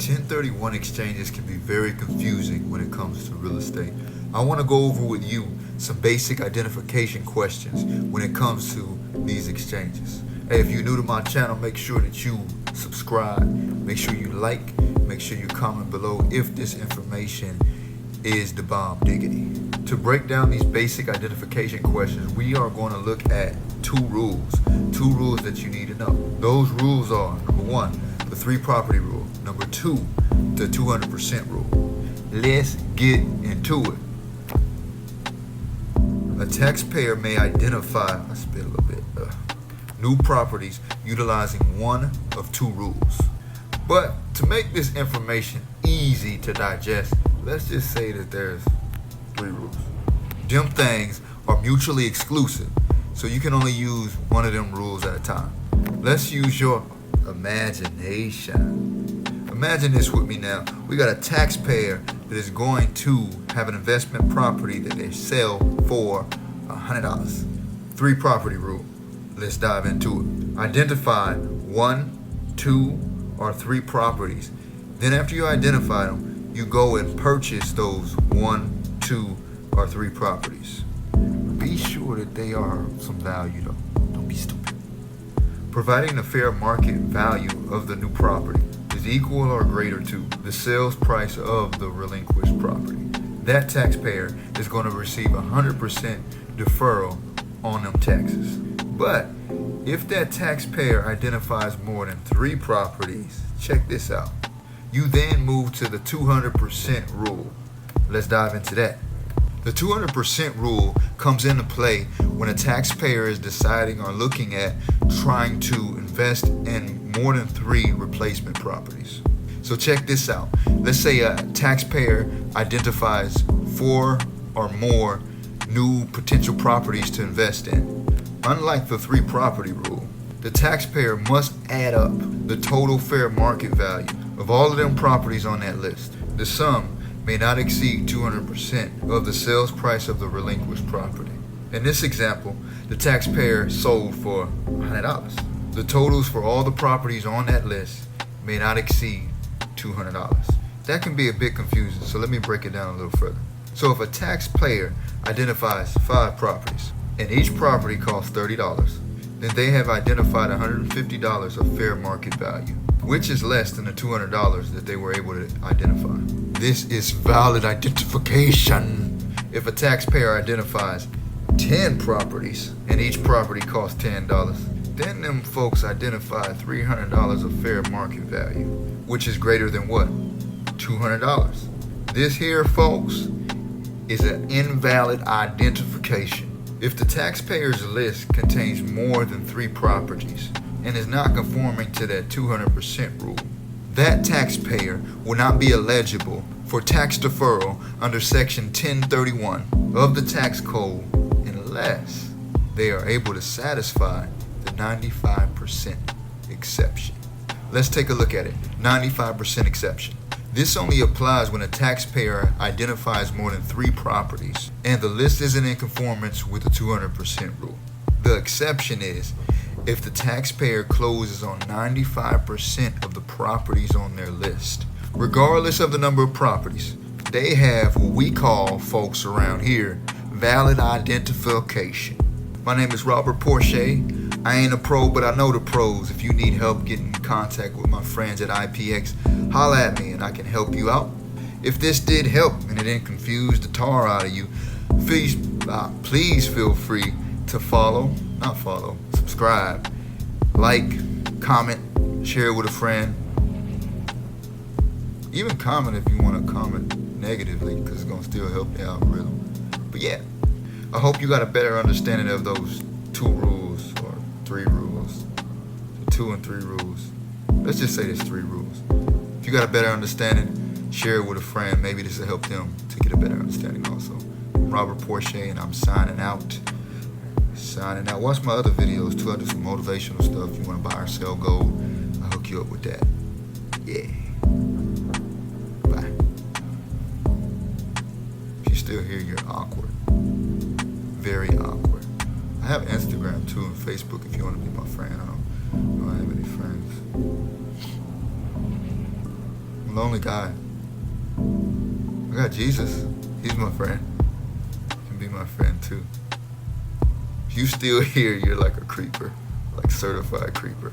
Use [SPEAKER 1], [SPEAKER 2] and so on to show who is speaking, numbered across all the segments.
[SPEAKER 1] 1031 exchanges can be very confusing when it comes to real estate. I want to go over with you some basic identification questions when it comes to these exchanges. Hey, if you're new to my channel, make sure that you subscribe, make sure you like, make sure you comment below if this information is the bomb diggity. To break down these basic identification questions, we are going to look at two rules that you need to know. Those rules are, number one, the 3 property rule. Number 2, the 200% rule. Let's get into it. A taxpayer may identify, new properties utilizing one of 2 rules. But to make this information easy to digest, let's just say that there's 3 rules. Them things are mutually exclusive, so you can only use one of them rules at a time. Let's use your imagination. Imagine this with me now. We got a taxpayer that is going to have an investment property that they sell for $100. 3 property rule. Let's dive into it. Identify 1, 2, or 3 properties. Then after you identify them, you go and purchase those 1, 2, or 3 properties. Be sure that they are some value though. Don't be stupid. Providing the fair market value of the new property is equal or greater to the sales price of the relinquished property. That taxpayer is going to receive 100% deferral on them taxes. But if that taxpayer identifies more than 3 properties, check this out. You then move to the 200% rule. Let's dive into that. The 200% rule comes into play when a taxpayer is deciding or looking at trying to invest in more than 3 replacement properties. So check this out. Let's say a taxpayer identifies 4 or more new potential properties to invest in. Unlike the 3 property rule, the taxpayer must add up the total fair market value of all of them properties on that list. The sum may not exceed 200% of the sales price of the relinquished property. In this example, the taxpayer sold for $100. The totals for all the properties on that list may not exceed $200. That can be a bit confusing, so let me break it down a little further. So if a taxpayer identifies 5 properties and each property costs $30, then they have identified $150 of fair market value, which is less than the $200 that they were able to identify. This is valid identification. If a taxpayer identifies 10 properties and each property costs $10, then them folks identify $300 of fair market value, which is greater than what? $200. This here, folks, is an invalid identification. If the taxpayer's list contains more than 3 properties and is not conforming to that 200% rule, that taxpayer will not be eligible for tax deferral under Section 1031 of the tax code unless they are able to satisfy the 95% exception. Let's take a look at it. 95% exception. This only applies when a taxpayer identifies more than 3 properties and the list isn't in conformance with the 200% rule. The exception is if the taxpayer closes on 95% of the properties on their list. Regardless of the number of properties, they have what we call, folks around here, valid identification. My name is Robert Porche. I ain't a pro, but I know the pros. If you need help getting in contact with my friends at IPX, holla at me and I can help you out. If this did help and it didn't confuse the tar out of you, please feel free to subscribe, like, comment, share it with a friend. Even comment if you want to comment negatively, because it's going to still help the algorithm. But yeah, I hope you got a better understanding of those 2 rules or 3 rules. 2 and 3 rules. Let's just say there's 3 rules. If you got a better understanding, share it with a friend. Maybe this will help them to get a better understanding also. I'm Robert Porche and I'm signing out. Watch my other videos too. I do some motivational stuff. If you want to buy or sell gold, I'll hook you up with that. Yeah. Bye. If you're still here, you're awkward. Very awkward. I have Instagram too and Facebook if you want to be my friend. I don't have any friends. lonely guy. I got Jesus. He's my friend. He can be my friend too. If you still here, you're like a creeper, like certified creeper.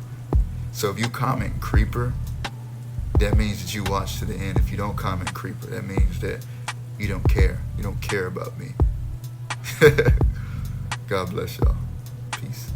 [SPEAKER 1] So if you comment creeper, that means that you watch to the end. If you don't comment creeper, that means that you don't care. You don't care about me. God bless y'all. Peace.